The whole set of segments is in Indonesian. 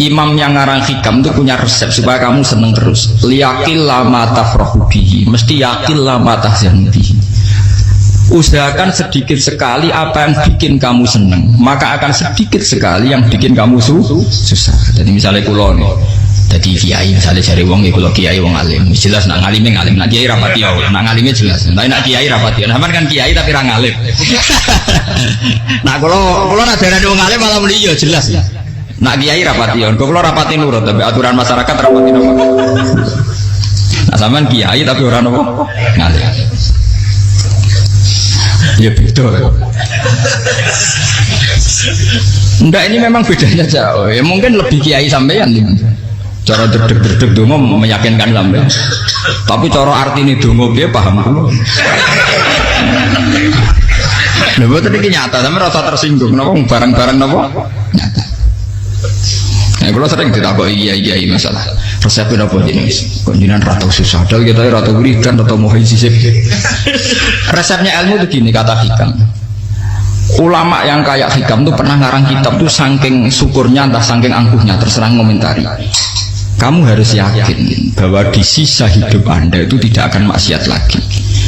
Imam yang ngarang hikam itu punya resep supaya kamu seneng terus. Liyakil lama tafrahu bihi, mesti yakil lama tahzan bihi. Usahakan sedikit sekali apa yang bikin kamu seneng, maka akan sedikit sekali yang bikin kamu susah. Jadi misalnya kulo nih, jadi kiai misalnya cari wong, ya kulo kiai wong alim, jelas nak ngalimnya ngalim, nak kiai rapati ya, nak ngalimnya jelas. Tapi nak kiai rapati, nah kan kiai tapi orang ngalim. Nah kulo nak darah wong alim malah muli ya jelas. Nak kiai rapati ya, kulo rapati nurut, tapi aturan masyarakat rapati nopo. Nah sampean kiai tapi orang nopo ngalim. Ya beda. Enggak, ini memang bedanya jauh. Ya mungkin lebih kiai sampean nih. Cara derdek-derdek dongo meyakinkan sampean. Tapi cara artine dongo piye paham kulo. Lha boten iki nyata, sampe rasa tersinggung napa barang-barang napa? Nyata. Nah, kalau sering ditakoki kiai masalah resepnya apa ini? Kok jenengan ra tau susah, dal kita ra tau wiridan atau mau sisip. Resepnya ilmu itu gini kata hikam. Ulama yang kayak hikam tuh pernah ngarang kitab tuh saking syukurnya entah saking angkuhnya terserah ngomentari. Kamu harus yakin bahwa di sisa hidup Anda itu tidak akan maksiat lagi.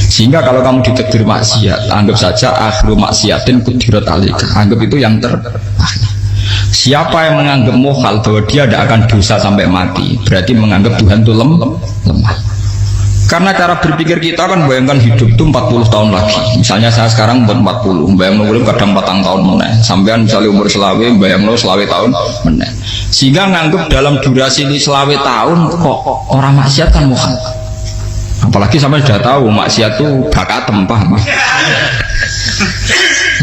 Sehingga kalau kamu ditakdir maksiat, anggap saja akhiru maksiatin kudirat alika. Anggap itu yang terakhir. Siapa yang menganggap mohal bahwa dia tidak akan dosa sampai mati, berarti menganggap Tuhan itu lemah. Karena cara berpikir kita kan bayangkan hidup itu 40 tahun lagi. Misalnya saya sekarang umur 40, bayangkan umur kadang 4 tahun meneh. Sampean misalnya umur selawe, bayangkan selawe tahun meneh. Sehingga nganggap dalam durasi ini selawe tahun kok orang maksiat kan mohal. Apalagi sampai sudah tahu maksiat itu bakat tempah.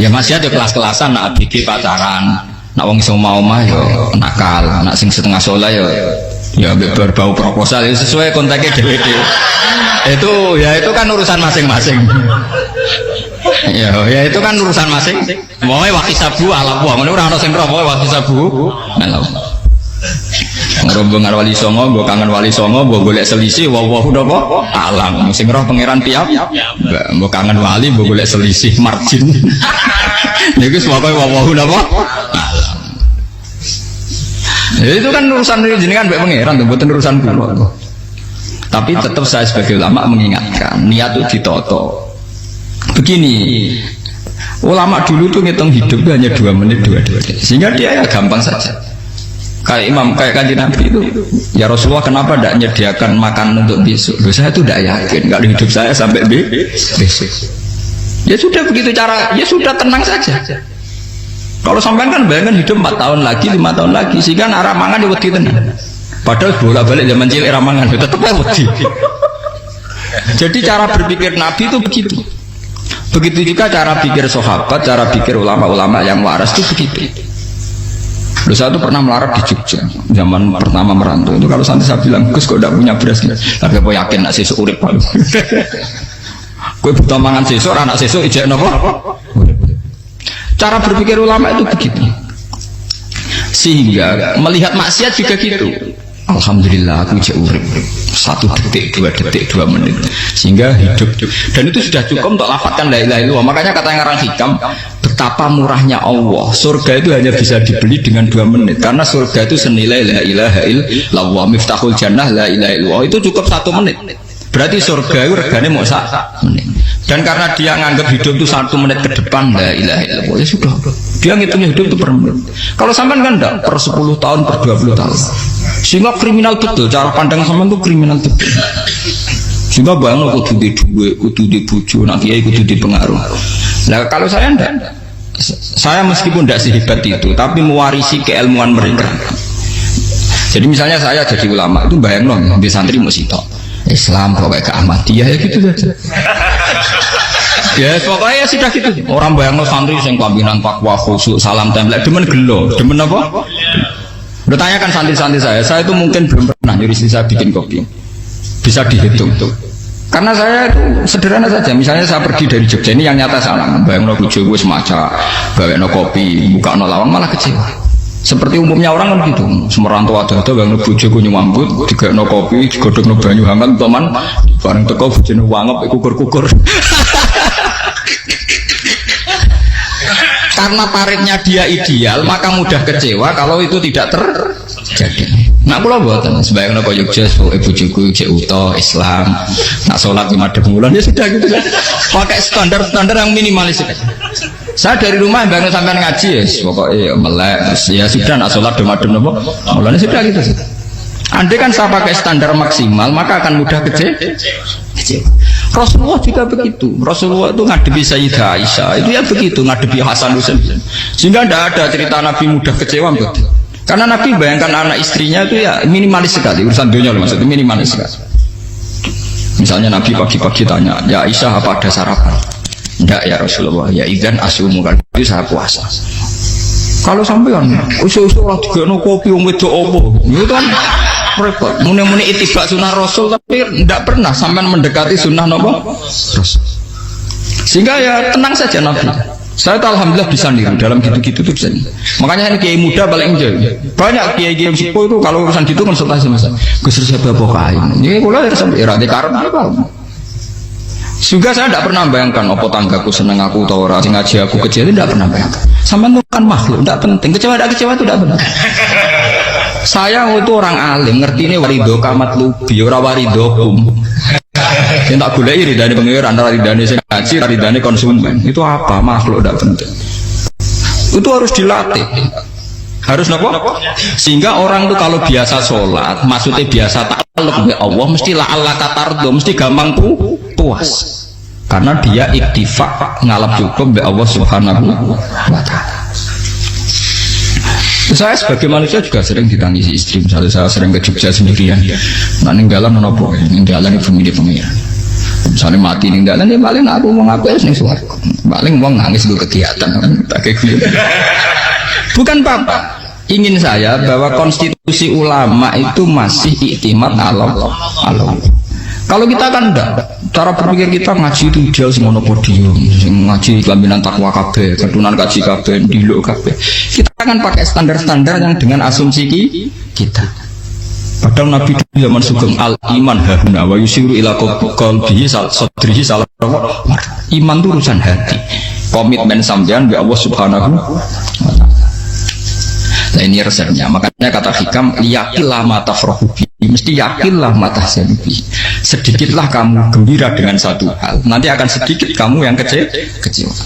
Ya maksiat ya kelas-kelasan, nak bikin pacaran. Nak wong iso omah ya nakal, nak sing setengah soleh ya berbau proposal ya sesuai kontaknya dhewe-dhewe. Itu kan urusan masing-masing. Ya itu kan urusan masing. Moe waki sabu ala buah, ngene ora ono sing roh waki sabu. Ngerombong karo wali songo, mbok kangen wali songo, mbok golek selisih wawahu napa? Alam. Sing roh pangeran tiap. Mbok kangen wali, mbok golek selisih margin. Niku pokoke wawahu napa? Ya, itu kan urusan jenengan mbek pangeran tuh, bukan urusan kula. Tapi tetap saya sebagai ulama mengingatkan niat itu ditoto. Begini, ulama dulu tuh ngitung hidup hanya 2 menit 2 detik, sehingga dia ya gampang saja. Kayak imam, kayak kanjeng Nabi itu, ya Rasulullah kenapa tidak menyediakan makan untuk besok? Loh, saya itu tidak yakin kalau hidup saya sampai besok. Ya sudah begitu cara, ya sudah tenang saja. Kalau sampean kan bayangkan hidup 4 tahun lagi, 5 tahun lagi, sehingga arah mangan ya wedi tenan. Padahal bolak-balik zaman cilik arah mangan tetap wedi. Jadi cara berpikir Nabi itu begitu. Begitu juga cara pikir sahabat, cara pikir ulama-ulama yang waras itu begitu. Lalu saya itu pernah melarat di Jogja zaman pertama merantau itu, kalau nanti saya bilang Gus kok tidak punya beras, tapi aku yakin nak sesuk urip paling. Kue butuh mangan sesuk, anak sesuk ijek nopo. Cara berpikir ulama itu begitu. Sehingga melihat maksiat juga gitu. Alhamdulillah aku ijek urip 1 detik, 2 detik, 2 menit. Sehingga hidup. Dan itu sudah cukup untuk lafadzkan la ilaha illallah. Makanya kata yang ngarang hikam, betapa murahnya Allah. Surga itu hanya bisa dibeli dengan 2 menit. Karena surga itu senilai la ilaha illallah. Miftahul jannah la ilaha illallah. Itu cukup 1 menit. Berarti surga itu regane mau 1 menit. Dan karena dia nganggap hidup itu 1 menit ke depan la ilaha illallah, ya sudah. Dia ngitungnya hidup itu per menit. Kalau sampean kan enggak, per 10 tahun, per 20 tahun. Sehingga kriminal betul, cara pandang sampean itu kriminal betul. Sehingga bayang kudu di duwe, kudu di bojo, nak kiai kudu di pengaruh. Nah kalau saya enggak. Saya meskipun tidak sehebat itu, tapi mewarisi keilmuan mereka. Jadi misalnya saya jadi ulama itu bayang loh, di santri musitok Islam pokoknya ke Ahmadiyah ya gitu saja. Ya pokoknya ya sudah gitu. Orang bayang santri yang pimpinan takwa khusyuk salam tempel demen gelo, demen apa? Udah tanyakan santri-santri saya itu mungkin belum pernah nyuri saya bikin kopi. Bisa dihitung tuh. Karena saya itu sederhana saja. Misalnya saya pergi dari Jogja ini yang nyata salah. Bayang no bojo wis maca, bawa no kopi, buka no lawang malah kecewa. Seperti umumnya orang kan gitu. Semerantau ada bayang no bojo ku nyuambut, digawe no kopi, digodhog no banyu hangat, teman bareng teko bojone wangep kukur-kukur. Karena tarifnya dia ideal, maka mudah kecewa kalau itu tidak jadi. Nak kula mboten sebayang kaya Jogja ibu juku cek utuh Islam. Nak salat 5 bulan ya sudah gitu. Pakai standar-standar yang minimalis. Saya dari rumah bangun sampai ngaji ya, pokoknya melek ya sudah nak salat demadem napa. Mulane sudah gitu. Andai kan saya pakai standar maksimal maka akan mudah kecewa. Rasulullah juga begitu. Rasulullah itu ngadepi Sayyidah Aisyah itu ya begitu, ngadepi Hasan Husain. Sehingga tidak ada cerita Nabi mudah kecewa betul. Karena Nabi bayangkan anak istrinya itu ya minimalis sekali urusan dunia loh, maksudnya minimalis sekali. Misalnya Nabi pagi-pagi tanya, ya Aisyah apa ada sarapan? Enggak ya Rasulullah, ya idzan asumu kan itu saya puasa. Kalau sampean usul-usul ora digeno kopi wong wedok opo? Itu kan repot. Muni-muni itibak sunnah Rasul tapi tidak pernah sampai mendekati sunnah nopo Rasul. Sehingga ya tenang saja Nabi. Saya tuh alhamdulillah bisa niru dalam gitu-gitu tuh bisa. Makanya ini kiai muda paling enjoy. Banyak kiai-kiai sepuh itu kalau urusan gitu konsultasi masa. Gus siapa pokai. Ini kula era karep apa. Juga saya tidak pernah bayangkan apa tanggaku seneng aku atau orang sing ngaji aku kecewa, tidak pernah bayangkan. Sampai itu kan makhluk, tidak penting. Kecewa itu tidak benar. Saya itu orang alim, ngerti ini warido kamat lubi, ora warido kum. Yang tak gulai ridani pengiran, ridani sing ngaji, ridani konsumen. Itu apa? Makhluk tidak penting. Itu harus dilatih. Harus nopo? Sehingga orang itu kalau biasa sholat, maksudnya biasa takluk ke Allah, mesti la Allah katardo, mesti gampang puas. Karena dia iktifak ngalap cukup be Allah Subhanahu wa ta'ala. Saya sebagai manusia juga sering ditangisi istri. Misalnya saya sering ke Jogja sendirian. Nah ninggalan nopo, ninggalan ibu milih pengiran. Misalnya mati ninggalan, ya paling aku mau ngapain nih suaraku. Paling mau nangis gue kegiatan, tak kayak gitu. Bukan apa-apa. Ingin saya bahwa konstitusi ulama itu masih iktimat Allah. Kalau kita kan enggak, cara berpikir kita ngaji itu ideal semono podium, ngaji kelaminan takwa kabeh, kedunan kaji kabeh, diluk kabeh. Kita akan pakai standar-standar yang dengan asumsi kita. Padahal Nabi di zaman sugeng al iman hahuna wa yusiru ila qalbihi sadrihi salah. Iman itu urusan hati. Komitmen sampean bi Allah Subhanahu wa ta'ala. Nah ini resepnya, makanya kata hikam yakinlah mata frohubi, mesti yakinlah mata senubi. Sedikitlah kamu gembira dengan satu hal, nanti akan sedikit kamu yang kecewa.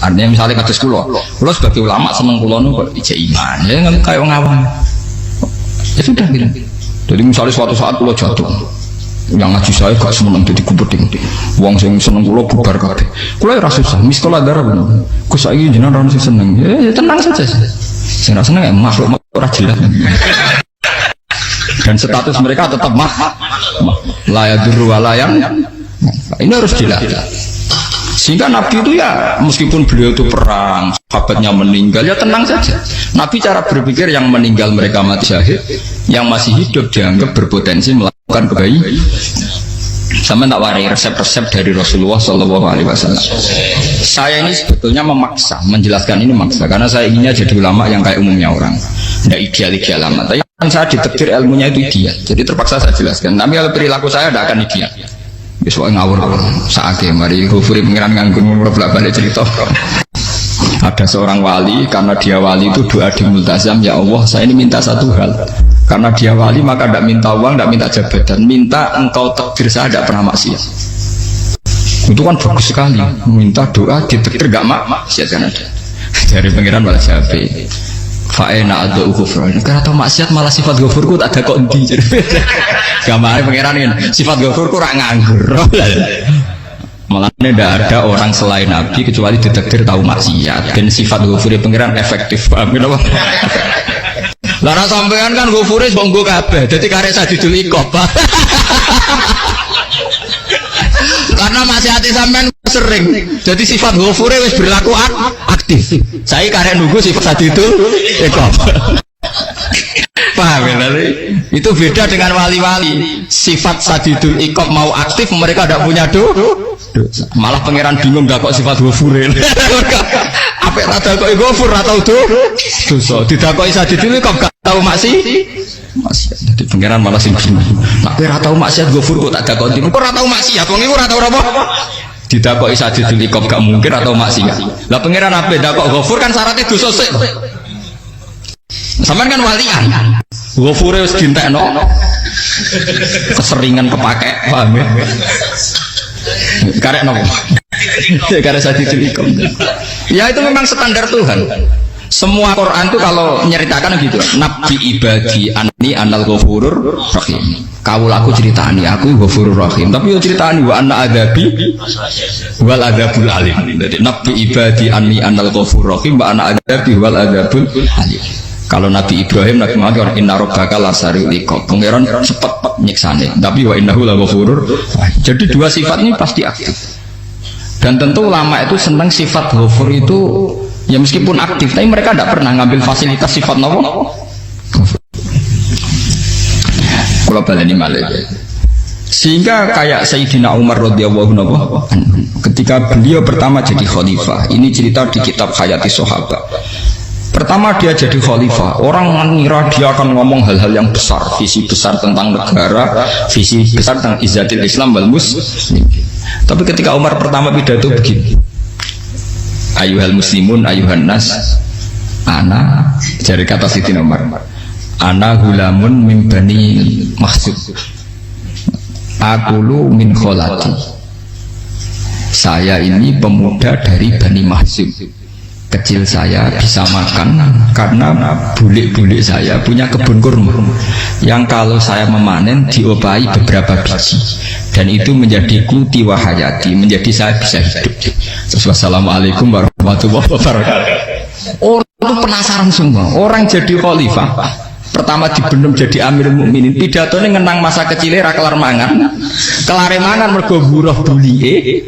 Artinya misalnya kados kulo sebagai ulama seneng kulo nu kok ijek iman, ya nggak kayak ngawang. Ya sudah bilang. Jadi misalnya suatu saat kulo jatuh, yang ngaji saya gak seneng jadi kubeting. Wong sing seneng kulo bubar kabeh. Kulo ora susah, miskola darah bener. Gus saiki jenengan ora sing seneng. Ya tenang saja. Sing ora seneng makhluk ora jelas. Dan status mereka tetap layak duru walayang. Ini harus jelas. Sehingga Nabi itu ya meskipun beliau itu perang, sahabatnya meninggal, ya tenang saja. Nabi cara berpikir yang meninggal mereka mati syahid, yang masih hidup dianggap berpotensi melakukan kebaikan. Sama tak warai resep-resep dari Rasulullah SAW. Saya ini sebetulnya memaksa, menjelaskan ini maksa, karena saya inginnya jadi ulama yang kayak umumnya orang, tidak ideal-ideal amat. Tapi kan saya ditekdir ilmunya itu ideal, jadi terpaksa saya jelaskan. Tapi kalau perilaku saya tidak akan ideal. Besok ngawur saatnya mari Ghafuri pengiran nganggur bolak-balik cerita. Ada seorang wali, karena dia wali itu doa di multazam, ya Allah saya ini minta satu hal. Karena dia wali maka tidak minta uang, tidak minta jabatan, minta engkau takdir saya tidak pernah maksiat. Itu kan bagus sekali, minta doa ditakdir gak maksiat kan ada. Dari pengiran malah Syafi'i. Fa'ena ada ghafur. Karena tahu maksiat malah sifat ghafurku tak ada kok di. Gambar pengiran ini sifat ghafurku rak nganggur. Malah tidak ada orang selain Nabi kecuali ditakdir tahu maksiat, dan sifat ghafuri pengiran efektif. Paham apa? Lara sampean kan ghafuri bonggo kabeh, dadi karek sadidul iqab. Karena maksiate sampean sering, jadi sifat ghafuri wis berlaku aktif. Saya karek nunggu sifat sadidul iqab. Paham ya? Itu beda dengan wali-wali. Sifat sadidul iqab mau aktif, mereka tidak punya dosa. Malah pangeran bingung gak kok sifat ghafure. Apa rada kok ghafur atau dosa. Didakoi sadidul iqab gak tahu maksiat. Jadi pangeran malah sing bingung. Nek ora tau maksiat ghafur kok tak dakoni. Kok ora tau maksiat, wong iku ora tau apa? Didakoi sadidul iqab gak mungkin atau maksiat. Lah pangeran ape dakok ghafur kan syaratnya dosa sik. Sampean kan walian. Ghafure wis dintekno. Keseringan kepake, paham ya? Karek nopo? Karek Sadidul Iqam. Ya itu memang standar Tuhan. Semua Quran itu kalau nyeritakan gitu. Nabi ibadi anni anal ghafurur rahim. Kawulaku ceritani aku ghafurur rahim. Tapi yo ceritani wa anna adabi wal adabul alim. Jadi Nabi ibadi anni anal ghafurur rahim wa anna adabi wal adabul alim. Kalau Nabi Ibrahim, Nabi Muhammad, inna rabbaka lasari'ul iqab. Pangeran cepat nyiksane. Tapi wa innahu laghafurur. Jadi dua sifat ini pasti aktif. Dan tentu ulama itu senang sifat ghafur itu ya meskipun aktif, tapi mereka tidak pernah ngambil fasilitas sifat nopo. Kalau baleni malih. Sehingga kayak Sayyidina Umar radhiyallahu anhu ketika beliau pertama jadi khalifah, ini cerita di kitab Hayati Sahabat. Pertama dia jadi khalifah, orang mengira dia akan ngomong hal-hal yang besar, visi besar tentang negara, visi besar tentang izzatil Islam wal muslim. Tapi ketika Umar pertama pidato begini, ayuhal muslimun ayuhan nas, ana, dari kata Sayyidina Umar, ana hulamun min bani Makhzum, akulu min kholati, saya ini pemuda dari Bani Makhzum. Kecil saya bisa makan karena bulik-bulik saya punya kebun kurma yang kalau saya memanen diobahi beberapa biji dan itu menjadi kuti wahayati, menjadi saya bisa hidup. Wassalamualaikum warahmatullahi wabarakatuh. Orang itu penasaran semua, orang jadi khalifah pertama dibenem jadi Amirul Mukminin, pidatonya ngenang masa kecilnya kelar mangan, kelare mangan mergo buruh bulie,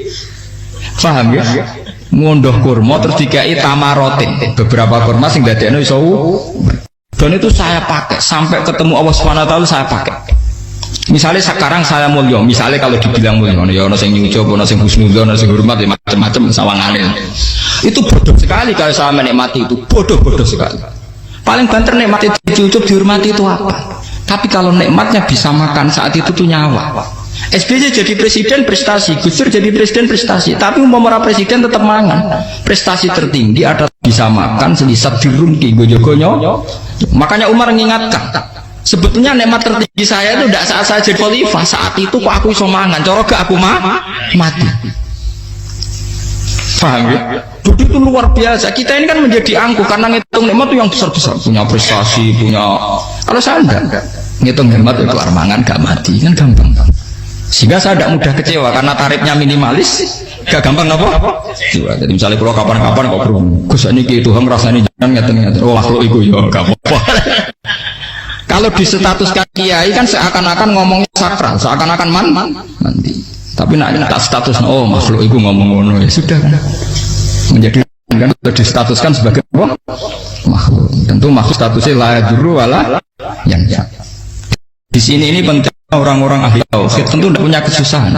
paham ya? Ngondoh kurma terus dikai tamarotin, beberapa kurma sing dadekno iso dan itu saya pakai sampai ketemu Allah Subhanahu wa taala. Saya pakai misalnya sekarang saya mulia, misalnya kalau dibilang mulia ya ono sing nyucup, ono sing husnudzon, ono sing hormat, macam-macam sawangane. Itu bodoh sekali kalau saya menikmati itu, bodoh sekali. Paling banter nikmati dicucup, dihormati itu apa? Tapi kalau nikmatnya bisa makan saat itu tuh nyawa. SBY jadi presiden prestasi, Gus Dur jadi presiden prestasi, tapi umpama presiden tetap mangan. Prestasi tertinggi ada bisa makan selisat dirungki gojo-gonyo. Makanya Umar mengingatkan, sebetulnya nikmat tertinggi saya itu tidak saat saya jadi khalifah, saat itu kok aku iso mangan, coro gak aku mati. Paham ya? Bodoh itu luar biasa. Kita ini kan menjadi angkuh karena ngitung nikmat itu yang besar-besar, punya prestasi, punya. Kalau saya enggak ngitung nikmat itu kelar mangan gak mati, kan gampang. Sehingga saya tidak mudah kecewa karena tarifnya minimalis, gak gampang apa? Jadi misalnya kalau kapan-kapan kok Gus ini Tuhan rasanya jangan ngeten-ngeten. Oh makhluk itu ya gak apa-apa. Kalau disetatuskan kiai kan seakan-akan ngomongnya sakral, seakan-akan mandi. Tapi nak tak status, oh makhluk itu ngomong-ngomong ya sudah kan. Menjadi kan distatuskan sebagai makhluk. Tentu makhluk statusnya la yadurru wala yanfa. Di sini ini penting. Orang-orang ahli tauhid tentu tidak punya kesusahan.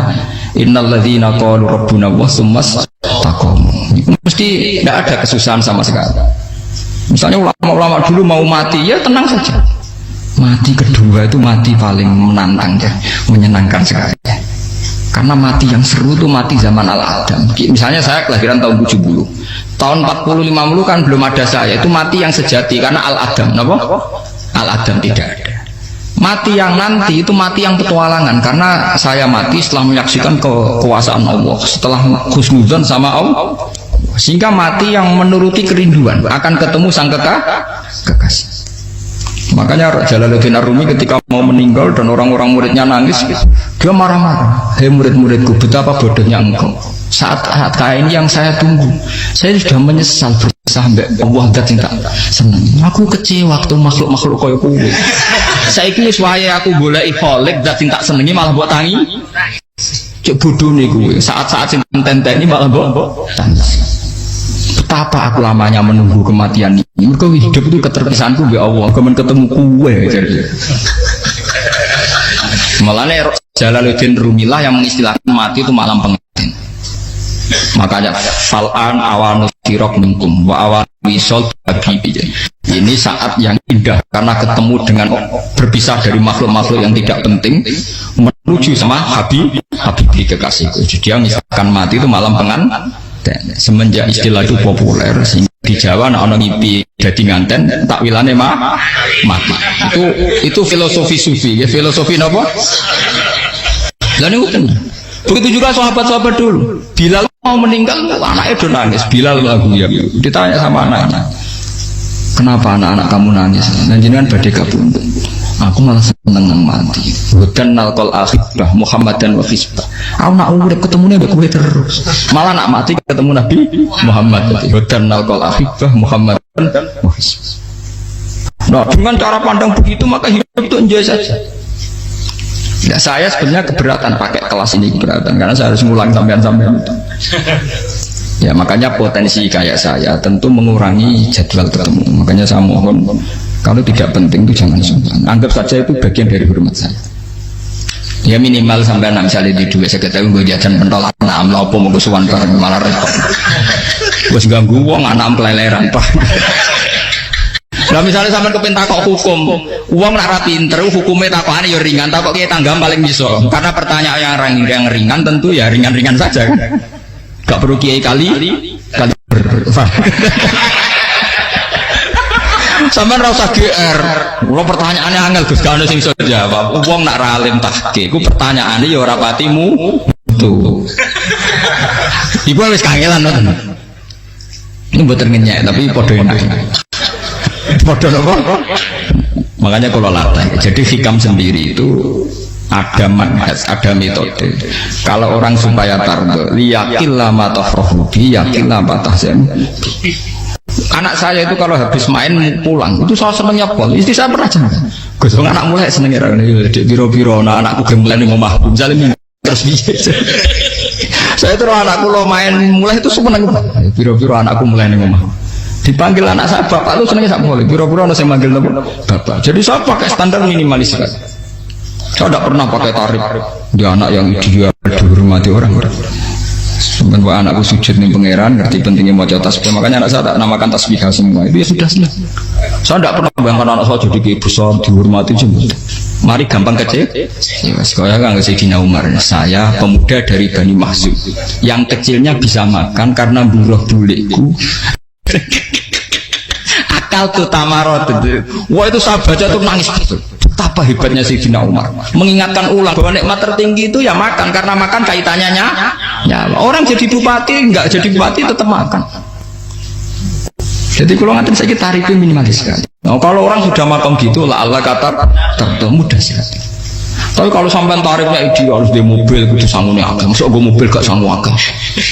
Innalladzina qalu rabbuna wa tsummas taqamu. Mesti tidak ada kesusahan sama sekali. Misalnya ulama-ulama dulu mau mati, ya tenang saja. Mati kedua itu mati paling menantang ya, menyenangkan sekali. Karena mati yang seru itu mati zaman Al-Adam. Misalnya saya kelahiran tahun 70. Tahun 40-50 kan belum ada saya. Itu mati yang sejati karena Al-Adam. Kenapa? Al-Adam tidak ada. Mati yang nanti itu mati yang petualangan karena saya mati setelah menyaksikan kekuasaan Allah, setelah husnudzon sama Allah, sehingga mati yang menuruti kerinduan akan ketemu sang kekasih. Makanya Jalaluddin Ar-Rumi ketika mau meninggal dan orang-orang muridnya nangis, dia marah-marah. Hei murid-muridku, betapa bodohnya engkau. Saat kayak ini yang saya tunggu, saya sudah menyesal sampai Allah yang tak senang. Aku kecewa waktu makhluk-makhluk kaya kuwi. Saiki wis wayahe aku goleki kholik zat sing tak senengi malah mbok tangi. Cek bodone kuwi. Saat-saat sing tenteni malah mbok tangis. Betapa aku lamanya menunggu kematian ini. Mergo hidup itu keterpisahanku mbek Allah, kemen ketemu kowe. Malane Jalaluddin Rumilah yang mengistilahkan mati itu malam pengantin. Makanya fal'an awanu sirok minkum wa awan wisol habibi. Ini saat yang indah karena ketemu dengan berpisah dari makhluk-makhluk yang tidak penting menuju sama habibi kekasihku. Jadi yang misalkan mati itu malam pengantin. Semenjak istilah itu populer di Jawa ana ngipi dadi nganten takwilane mati. Itu filosofi sufi, ya filosofi napa? Lah niku ten. Begitu juga sahabat-sahabat dulu. Bilal mau meninggal, anaknya udah nangis. Bilal lagu ya. Ditanya sama anaknya, kenapa anak-anak kamu nangis? Dan jenengan badhe kabundut. Aku malah seneng nang mati. Hudan nalqal akhibah Muhammadan wa hisbah. Aku nak urip ketemune mbek kowe terus. Malah nak mati ketemu Nabi Muhammad. Hudan nalqal akhibah Muhammadan wa hisbah. Nah, dengan cara pandang begitu maka hidup itu enjoy saja. Ya, saya sebenarnya keberatan pakai kelas ini, keberatan karena saya harus ngulang sampean-sampean itu. Ya makanya potensi kayak saya tentu mengurangi jadwal ketemu. Makanya saya mohon kalau tidak penting itu jangan sungkan. Anggap saja itu bagian dari hormat saya. Ya minimal sampai misalnya di duit saya ketahui gue jajan pentolan nah apa mau kesuwan bareng malah repot. Gue ganggu uang anak peleleran pak. Nah misalnya sampai kepentak kok hukum, uang nak pinter, hukumnya takokannya ya ringan, takok kita tanggam paling bisa. Karena pertanyaan yang ringan tentu ya ringan-ringan saja. Gak perlu kiai kali sampai rasa GR. Kalau pertanyaannya angel Gus gak ono sing iso jawab. Uang nak ralim tahke, ku pertanyaannya ya ora patimu tuh. Iku wis kangelan nonton. Ini mboten ngenyek tapi padha enak. Padha napa? Makanya kalau latih. Jadi hikam sendiri itu ada manhaj, ada metode. Kalau orang supaya tardo, liyakillah ma tafrahu bi, yakillah ma tahzan. Anak saya itu kalau habis main pulang, itu saya senengnya pol. Istri saya pernah jangan. Gus, anak mulai senengnya di biro-biro, anakku gemulai ning omahku. Misalnya terus biasa. Saya terus anakku lo main mulai itu seneng. Biro-biro anakku mulai ning omahku. Dipanggil anak saya bapak lu senengnya sak boleh. Biro-biro ana sing manggil bapak. Jadi saya pakai standar minimalis. Saya tidak pernah pakai tarif. Dia anak yang ideal dihormati orang. Sampai buat anakku sujud nih pangeran, ngerti pentingnya mau tasbih. Makanya anak saya tak namakan tasbih semua. Itu ya sudah senang. Saya tidak pernah bayangkan anak saya jadi kayak besar dihormati semua. Mari gampang kecil. Ya, sekolah kan Sayyidina Umar. Saya pemuda dari Bani Mahzum. Yang kecilnya bisa makan karena buruh bulikku. Akal tuh tamarot. Wah itu saya baca tuh nangis betul. Betapa hebatnya Sayyidina Umar mengingatkan ulang bahwa nikmat tertinggi itu ya makan, karena makan kaitannya nyawa. Orang jadi bupati enggak jadi bupati tetap makan. Jadi kalau ngatain saya tarifnya minimalis sekali. Nah, kalau orang sudah makan gitu lah Allah kata mudah sekali. Tapi kalau sampai tarifnya ideal harus di mobil kudu sangune akeh. Mosok gue mobil gak sangu akeh.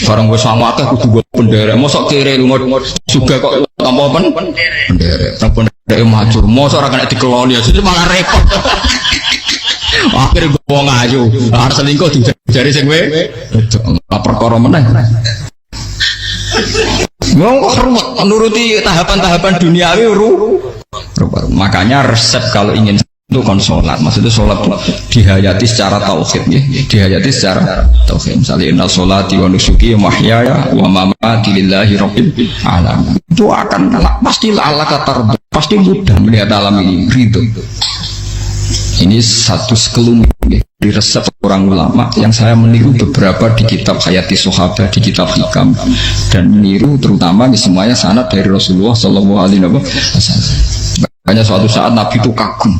Barang gue sangu akeh kudu gue penderek. Mosok kere lunga juga kok tanpa penderek. Tanpa penderek maju. Mosok ora kena dikeloni jadi malah repot. Akhirnya gue wong ayu. Arep selingkuh dijari sing kowe. Perkara meneh. Mau hormat menuruti tahapan-tahapan duniawi makanya resep kalau ingin itu kan sholat, maksudnya sholat itu dihayati secara tauhid ya, dihayati secara tauhid. Misalnya inna sholati wa nusuki wa mahyaya wa mamati lillahi rabbil alamin. Itu akan pasti Allah katar, pasti mudah melihat alam ini ridho. Ini satu sekelumit ya, di resep orang ulama yang saya meniru beberapa di kitab Hayati Sahabat, di kitab Hikam, dan meniru terutama di semuanya sanad dari Rasulullah Shallallahu Alaihi Wasallam. Makanya suatu saat Nabi itu kagum.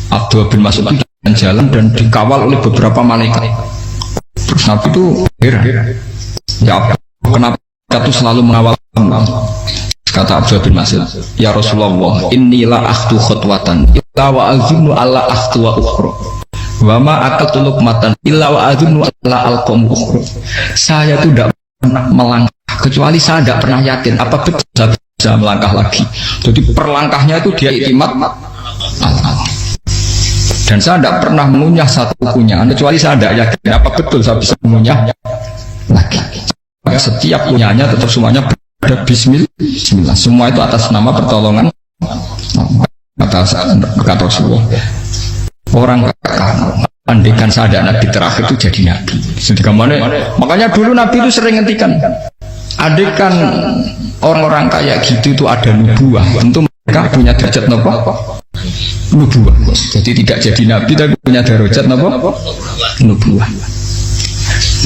Abdullah bin Mas'ud dan jalan dan dikawal oleh beberapa malaikat. Terus Nabi itu heran. Ya Abdullah, kenapa itu selalu mengawal kamu? Kata Abdullah bin Mas'ud, ya Rasulullah, inilah akhtu khutwatan illa wa azunnu alla akhtu wa ukhra wa ma akaltu luqmatan illa wa azunnu alla alqam ukhra. Saya itu tidak pernah melangkah kecuali saya tidak pernah yakin apa betul saya bisa melangkah lagi. Jadi perlangkahnya itu dia iktimat Allah. Dan saya tidak pernah mengunyah satu kunyahan kecuali saya tidak yakin apa betul saya bisa mengunyah lagi. Setiap kunyahnya tetap semuanya ada bismillah. Semua itu atas nama pertolongan atas kata Rasulullah. Orang andikan saya ada nabi terakhir itu jadi nabi. Makanya dulu Nabi itu sering ngendikan, andikan orang-orang kayak gitu itu ada nubuah, tentu mereka punya derajat nubuah. Jadi tidak jadi nabi tapi punya derajat nubuah.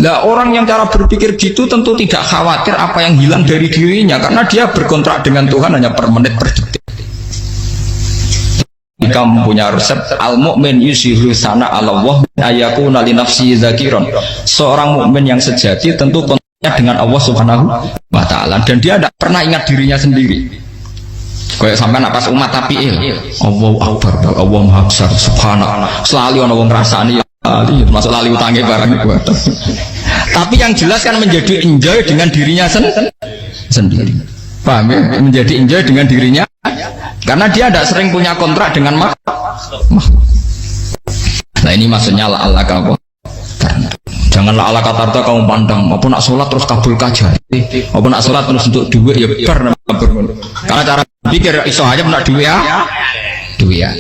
Nah, orang yang cara berpikir gitu tentu tidak khawatir apa yang hilang dari dirinya, karena dia berkontrak dengan Tuhan hanya per menit per detik. Jika mempunyai resep al-mu'min yusiru sana Allah ayakuna li nafsi zakiron. Seorang mukmin yang sejati tentu kontraknya dengan Allah Subhanahu wa taala, dan dia tidak pernah ingat dirinya sendiri. Kayak sampai pas umat tapi Allahu Akbar, Allah Maha Besar, subhanallah. Selalu orang ngrasani masuk lali utangnya barang. Tapi yang jelas kan menjadi enjoy dengan dirinya sendiri. Paham ya? Menjadi enjoy dengan dirinya, karena dia tidak sering punya kontrak dengan makhluk. Nah ini maksudnya Allah kau. Janganlah Allah kata kamu pandang, apa nak sholat terus kabul kajar, apa nak sholat terus untuk duit ya ber. Karena cara pikir iso aja nak duit ya.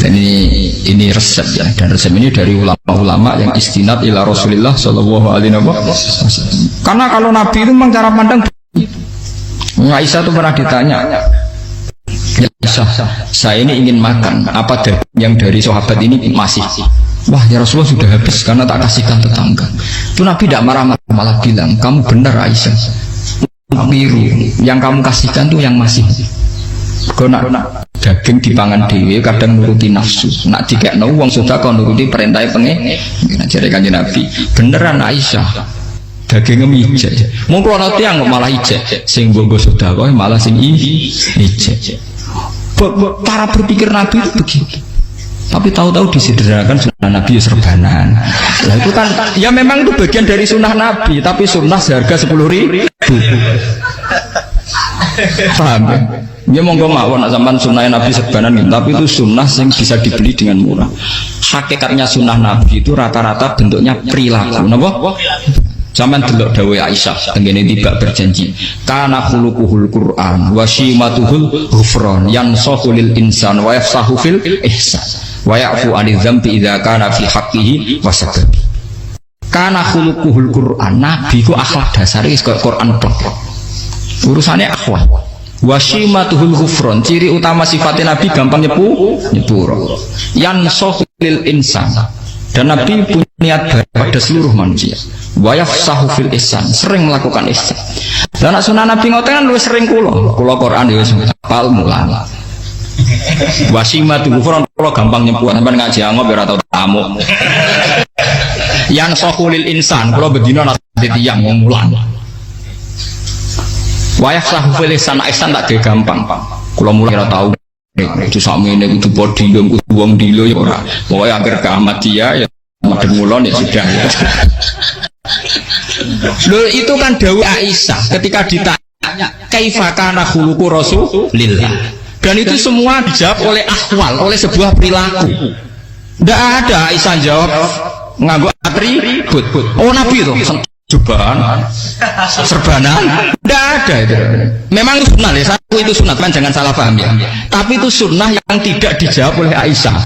Dan ini resep ya, dan resep ini dari ulama-ulama yang istinad ila Rasulullah Shallallahu Alaihi Wasallam. Karena kalau Nabi itu memang cara pandang. Aisyah itu pernah ditanya, ya Aisyah, saya ini ingin makan apa yang dari sahabat ini masih. Wah ya Rasulullah sudah habis karena tak kasihkan tetangga. Itu Nabi tidak marah-marah, malah bilang kamu benar Aisyah, biru yang kamu kasihkan tuh yang masih. Kau nak daging dipangan dewi kadang nuruti nafsu, nak dikekno wong sudah kau nuruti perintah pengen. Jadi kanjeng Nabi beneran Aisyah dagingnya ijek. Mungkin orang tiang malah ijek, sing bogo sudah kau malah sing ijek. Cara berpikir Nabi itu begitu. Tapi tahu-tahu disederhanakan sunnah Nabi serbanan. Nah itu kan, ya memang itu bagian dari sunnah Nabi, tapi sunnah seharga 10.000. Paham ya? Ya monggo mawon nak sampean sunnah Nabi serbanan, tapi itu sunnah yang bisa dibeli dengan murah. Hakikatnya sunnah Nabi itu rata-rata bentuknya perilaku. Napa? Zaman delok dawuh Aisyah tengene tiba berjanji kana khuluquhul Qur'an wa shimatuhul ghufran yansahu lil insan wa yafsahu fil ihsan wa ya'fu 'anil dzambi idza kana fi haqqihi wa sababi. Kana khuluquhul Qur'an, Nabi ku akhlak dasare kaya Quran tok. Urusane akhlak. Wa shimatuhul ghufran, ciri utama sifatnya Nabi gampang nyepuro. Yansahu lil insan. Dan Nabi punya niat baik pada seluruh manusia. Wa yafsahu fil ihsan, sering melakukan ihsan. Dan sunnah Nabi ngoten kan luwih sering kula Quran ya wis hafal mulang. Wasimatu ghufran kula gampang nyebut sampean ngaji angop ora tau tamu. Yang sahulil insan kula bedina nang tiyang wong mulang. Wa yafsahu fil ihsan tak gampang. Kula mulang ora tau. Itu sakmene kudu podium kudu wong dilo ya ora. Pokoke akhir kiamat dia ya madhep mulon ya sudah. Loh itu kan dawuh Aisyah ketika ditanya kaifa kana khuluqu Rasulillah. Dan itu semua dijawab oleh ahwal, oleh sebuah perilaku. Tidak ada Aisyah jawab nganggo atribut. Oh Nabi itu jubahan, serbanan, tidak ada itu. Memang itu sunnah ya, satu itu sunnah kan, jangan salah paham ya. Tapi itu sunnah yang tidak dijawab oleh Aisyah.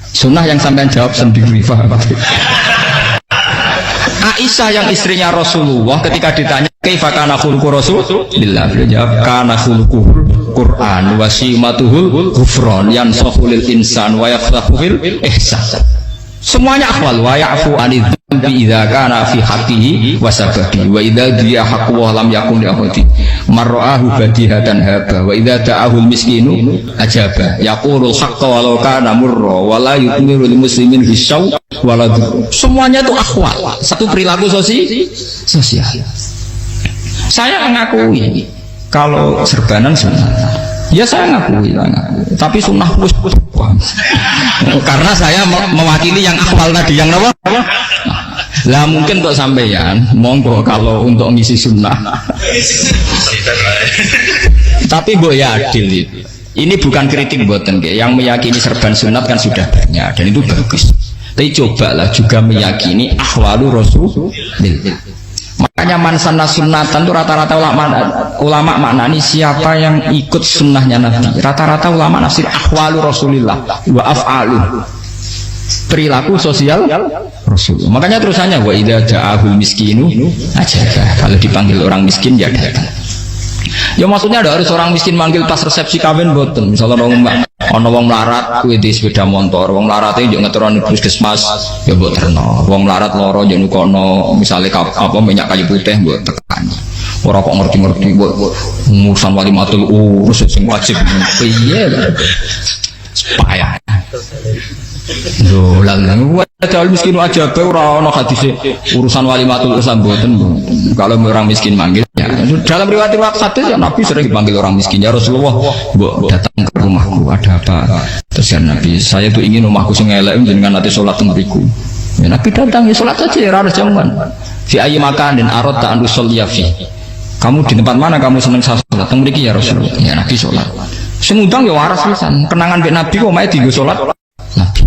Sunnah yang sampean jawab sendiri, paham? Aisyah yang istrinya Rasulullah ketika ditanya kaifa kana khuluqu Rasulillah, beliau jawab kana khuluquhul Qur'an wa simatuhul ghufran yansahu lil insan wa yafsahu fil ihsan. Semuanya akhwal wa ya'fu 'anil dzambi idza kana fi haqqihi wa sababi wa idza dia haqqu wa lam yakun yahudi marra'ahu badihatan haba wa idza ta'ahul miskinu ajaba yaqulul haqqa walau kana murra wa la yu'miru lil muslimin bisaw wala. Semuanya itu akhwal, satu perilaku sosial. Saya mengakui kalau serbanan sunnah. Ya saya ngakui. Tapi sunnah plus karena saya mewakili yang akhwal tadi, yang apa? Lah mungkin untuk sampeyan monggo kalau untuk ngisi sunnah. Tapi mbok ya adil itu. Ini bukan kritik mboten nggih. Yang meyakini serban sunat kan sudah banyak dan itu bagus. Tapi cobalah juga meyakini ahwalu Rasulillah. Makanya mansana sunnatan itu rata-rata ulama maknani siapa yang ikut sunnahnya Nabi. Rata-rata ulama nafsir ahwalu Rasulillah wa af'alu, perilaku sosial Rasul. Makanya terusannya wa idza ja'ahul miskinu ajaba, kalau dipanggil orang miskin dia datang. Ya maksudnya ada harus orang miskin manggil pas resepsi kawin boten. Misalnya orang mbak Ana wong melarat kuwi di sepeda motor, wong melarate yo ngeteroni puskesmas ya mbok terno. Wong melarat lara yo nukono misale apa minyak kayu putih mbok tekani. Ora kok ngerti-ngerti mbok ngurusan walimatul urus sing wajib piye. Payah. Lho, lan wajal miskin aja be ora ana hadise urusan walimatul urusan mboten. Kalau orang miskin manggil ya. Dalam riwayat hadis ya Nabi sering dipanggil orang miskin. Ya Rasulullah, mbok datang ke rumahku ada apa? Terus ya Nabi, saya tuh ingin rumahku sing elek jenengan nanti salat teng mriku. Ya Nabi datang ya salat saja ya harus jaman. Fi ayyi makanin aradta an tusalliya fi. Kamu di tempat mana kamu seneng salat? Teng mriki ya Rasulullah. Ya Nabi salat. Sing undang ya waras pisan. Kenangan mbek Nabi kok mae dienggo salat Nabi.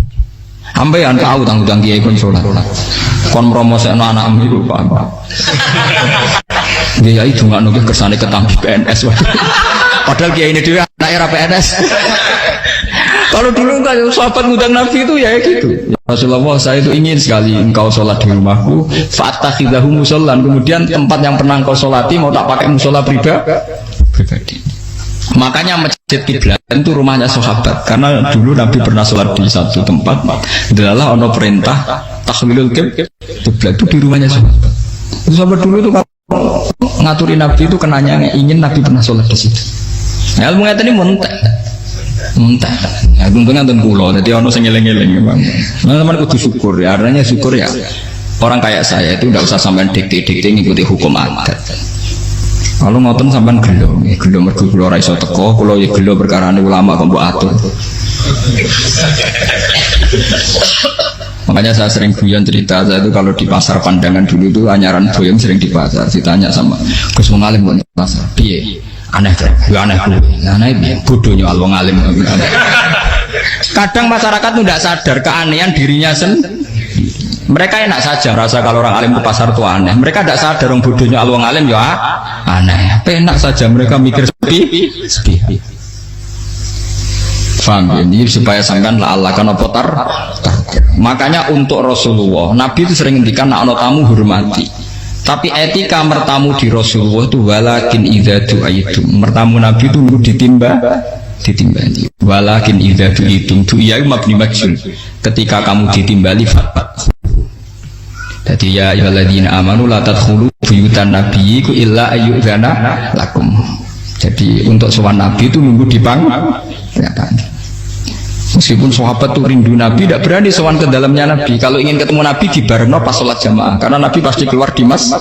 Ambean kau utang-utang kiai kon salat. Kon promosekno anakmu iku paham. Kiai dongakno ki kersane ketampi PNS. Padahal kiai ini dhewe anake ra PNS. Kalau dulu kan sahabat ngundang Nabi itu ya gitu. Ya Rasulullah, saya itu ingin sekali engkau sholat di rumahku. Fatakhidahu musallan. Kemudian tempat yang pernah engkau sholati mau tak pakai musola pribadi. Makanya masjid kiblat itu rumahnya sahabat. Karena dulu Nabi pernah sholat di satu tempat. Adalah ono perintah tahlilul kiblat itu di rumahnya sahabat. Sahabat dulu itu kalau ngaturin Nabi itu kenanya ingin Nabi pernah sholat di situ. Nah, ilmu ini muntah. Ya, untungnya nonton pulau. Jadi ono sing eling-eling, Bang. Teman-teman kudu syukur ya. Artinya syukur ya. Orang kayak saya itu tidak usah sampai dikte-dikte ngikuti hukum adat. Kalau ngoten sampean gelo mergo kula ora iso teko, kula ya gelo perkarane ulama kok mbok atur. Makanya saya sering guyon cerita, saya itu kalau di pasar Pandangan dulu itu anyaran boyong sering di pasar, ditanya sama Gus wong alim kok pasar. Piye? Aneh kan? Ya aneh kuwi. Aneh piye? Bodohnya wong alim. Kadang masyarakat itu tidak sadar keanehan dirinya sendiri. Mereka enak saja rasa kalau orang alim ke pasar itu aneh. Mereka tidak sadar orang bodohnya orang alim ya aneh. Enak saja mereka mikir sepi. Faham ini supaya sangkan la Allah kan apa tar. Makanya untuk Rasulullah, Nabi itu sering ngendikan nak ana tamu hormati. Tapi etika mertamu di Rasulullah itu walakin idza du'aitum. Mertamu Nabi itu ditimbali. Walakin idza du'itum du'iya mabni majhul. Ketika kamu ditimbali fatwa. Jadi ya ayyuhalladzina amanu la tadkhulu buyutan nabiyyi illa ayyudzana lakum. Jadi untuk sowan Nabi itu nunggu di meskipun sahabat itu rindu Nabi tidak berani sowan ke dalamnya Nabi. Kalau ingin ketemu Nabi di barengno pas sholat jamaah karena Nabi pasti keluar di masjid.